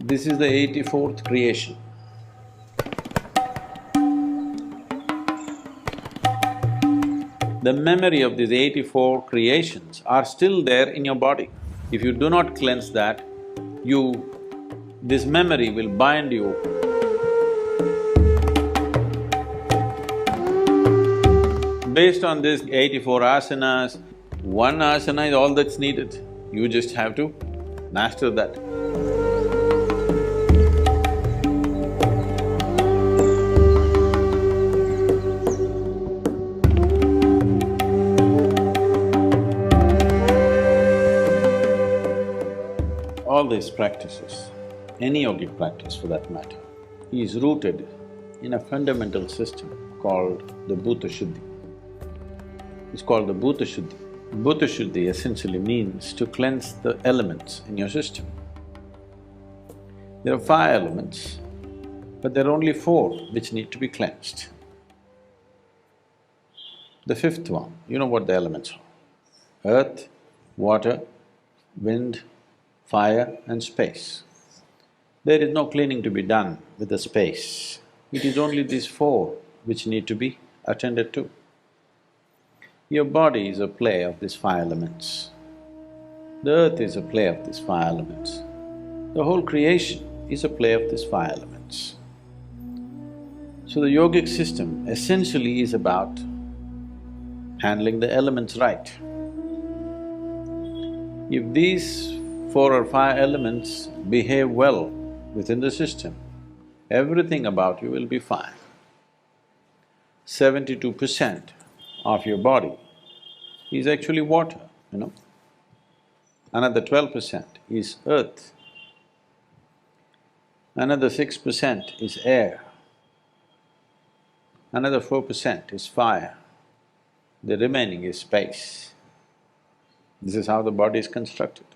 This is the 84th creation. The memory of these 84 creations are still there in your body. If you do not cleanse that, this memory will bind you. Based on these 84 asanas, one asana is all that's needed. You just have to master that. All these practices, any yogic practice for that matter, is rooted in a fundamental system called the Bhuta Shuddhi. It's called the Bhuta Shuddhi. Bhuta Shuddhi essentially means to cleanse the elements in your system. There are 5 elements, but there are only 4 which need to be cleansed. The 5th one, you know what the elements are: earth, water, wind, fire and space. There is no cleaning to be done with the space. It is only these 4 which need to be attended to. Your body is a play of these 5 elements. The earth is a play of these 5 elements. The whole creation is a play of these 5 elements. So the yogic system essentially is about handling the elements right. If these 4 or 5 elements behave well within the system, everything about you will be fine. 72% of your body is actually water, you know. Another 12% is earth. Another 6% is air. Another 4% is fire. The remaining is space. This is how the body is constructed.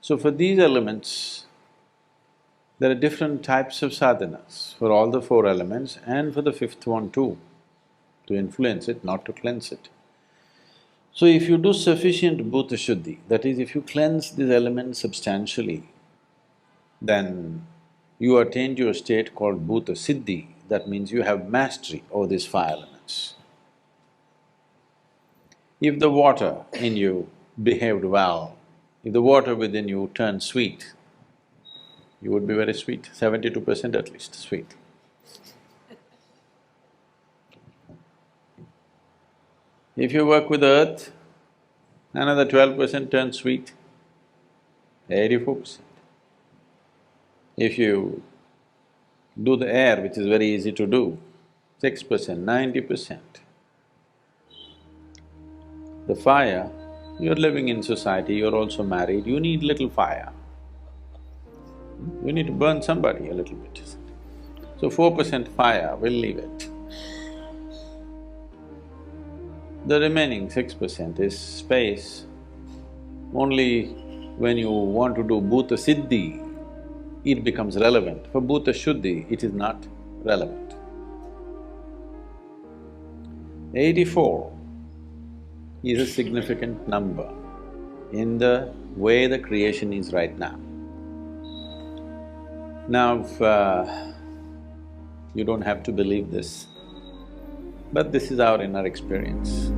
So for these elements, there are different types of sadhanas for all the 4 elements and for the 5th one too, to influence it, not to cleanse it. So if you do sufficient Bhuta Shuddhi, that is, if you cleanse these elements substantially, then you attain to a state called Bhuta Siddhi, that means you have mastery over these 5 elements. If the water in you behaved well, if the water within you turned sweet, you would be very sweet, 72% at least sweet. If you work with earth, another 12% turns sweet, 84%. If you do the air, which is very easy to do, 6%, 90%. The fire, you're living in society, you're also married, you need little fire. You need to burn somebody a little bit. So 4% fire, we'll leave it. The remaining 6% is space. Only when you want to do Bhuta Siddhi, it becomes relevant. For Bhuta Shuddhi, it is not relevant. 84 is a significant number in the way the creation is right now. Now, you don't have to believe this, but this is our inner experience.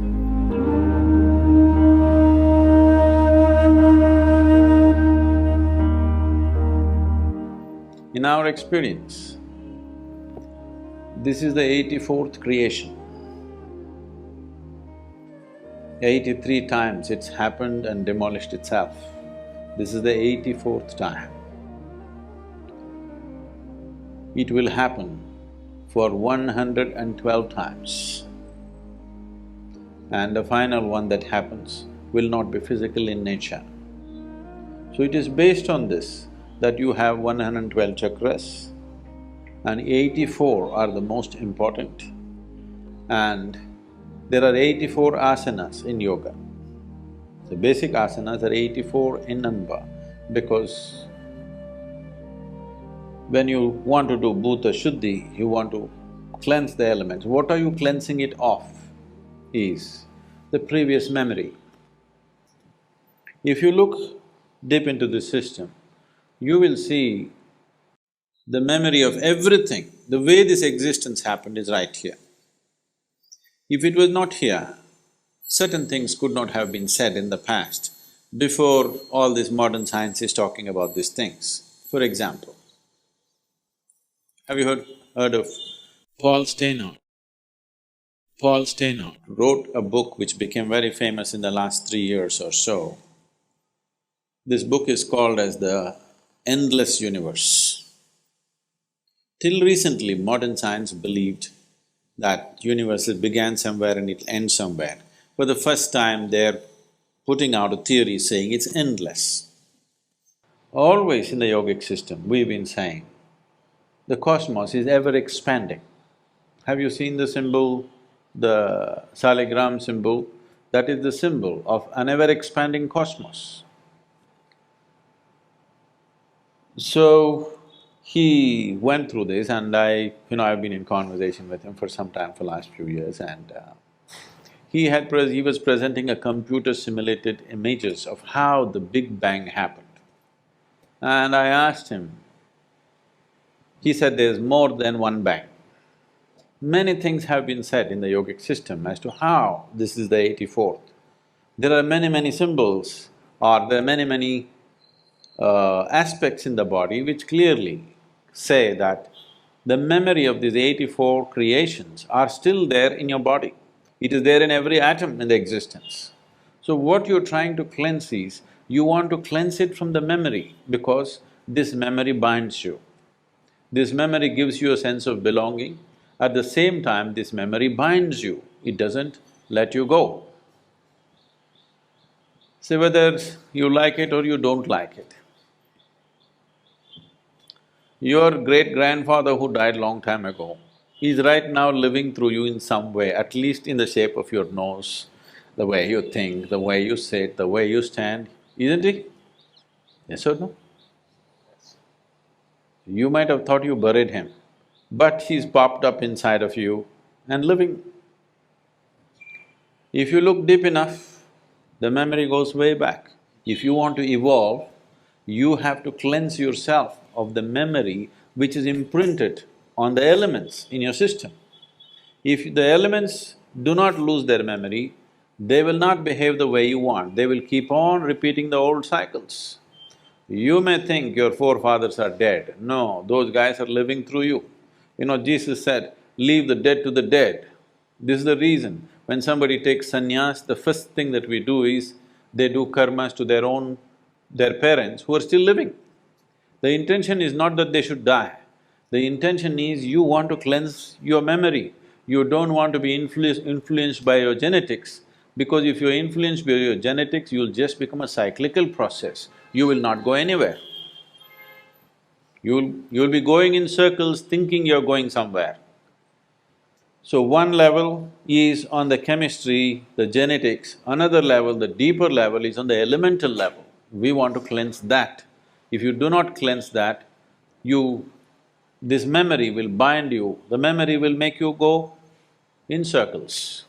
In our experience, this is the 84th creation. 83 times it's happened and demolished itself. This is the 84th time. It will happen for 112 times. And the final one that happens will not be physical in nature. So it is based on this that you have 112 chakras and 84 are the most important. And there are 84 asanas in yoga. The basic asanas are 84 in number because when you want to do Bhuta Shuddhi, you want to cleanse the elements. What are you cleansing it of is the previous memory. If you look deep into this system, you will see the memory of everything. The way this existence happened is right here. If it was not here, certain things could not have been said in the past before all this modern science is talking about these things. For example, have you heard of Paul Steinhardt? Paul Steinhardt wrote a book which became very famous in the last 3 years or so. This book is called as the Endless Universe. Till recently, modern science believed that universe began somewhere and it'll end somewhere. For the first time, they're putting out a theory saying it's endless. Always in the yogic system, we've been saying, the cosmos is ever expanding. Have you seen the symbol, the Saligram symbol? That is the symbol of an ever-expanding cosmos. So, he went through this and I've been in conversation with him for some time, for last few years, and he was presenting a computer-simulated images of how the Big Bang happened. And I asked him, he said there's more than one bang. Many things have been said in the yogic system as to how this is the 84th. There are many symbols, or there are many aspects in the body which clearly say that the memory of these 84 creations are still there in your body. It is there in every atom in the existence. So what you're trying to cleanse is, you want to cleanse it from the memory because this memory binds you. This memory gives you a sense of belonging. At the same time, this memory binds you, it doesn't let you go. See whether you like it or you don't like it. Your great-grandfather who died long time ago is right now living through you in some way, at least in the shape of your nose, the way you think, the way you sit, the way you stand, isn't he? Yes or no? You might have thought you buried him, but he's popped up inside of you and living. If you look deep enough, the memory goes way back. If you want to evolve, you have to cleanse yourself of the memory which is imprinted on the elements in your system. If the elements do not lose their memory, they will not behave the way you want, they will keep on repeating the old cycles. You may think your forefathers are dead, no, those guys are living through you. Jesus said, leave the dead to the dead. This is the reason, when somebody takes sannyas, the first thing that we do is, they do karmas to their parents who are still living. The intention is not that they should die, the intention is you want to cleanse your memory. You don't want to be influenced by your genetics, because if you're influenced by your genetics, you'll just become a cyclical process, you will not go anywhere. You'll be going in circles thinking you're going somewhere. So one level is on the chemistry, the genetics, another level, the deeper level is on the elemental level. We want to cleanse that. If you do not cleanse that, this memory will bind you, the memory will make you go in circles.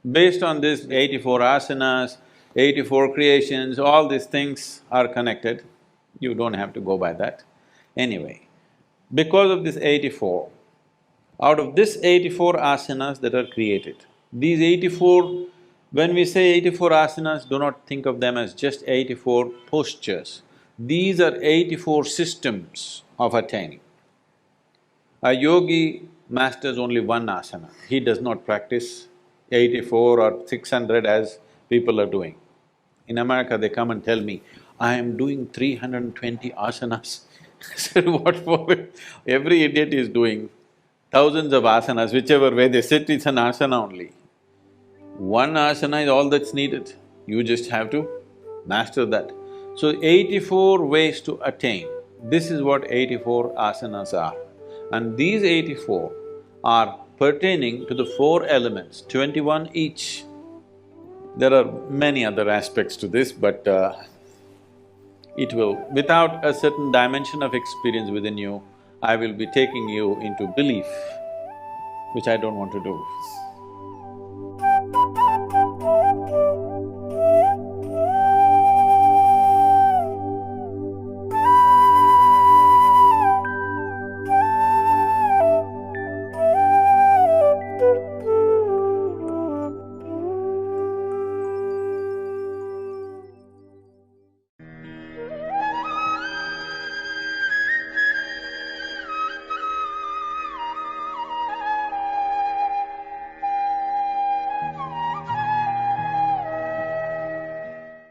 Based on this 84 asanas, 84 creations, all these things are connected, you don't have to go by that. Anyway, because of this 84, out of this 84 asanas that are created, these 84, when we say 84 asanas, do not think of them as just 84 postures. These are 84 systems of attaining. A yogi masters only one asana, he does not practice 84 or 600 as people are doing. In America, they come and tell me, I am doing 320 asanas. I said, what for? Every idiot is doing thousands of asanas, whichever way they sit, it's an asana only. One asana is all that's needed, you just have to master that. So 84 ways to attain, this is what 84 asanas are. And these 84 are pertaining to the 4 elements, 21 each. There are many other aspects to this, but it will… without a certain dimension of experience within you, I will be taking you into belief, which I don't want to do.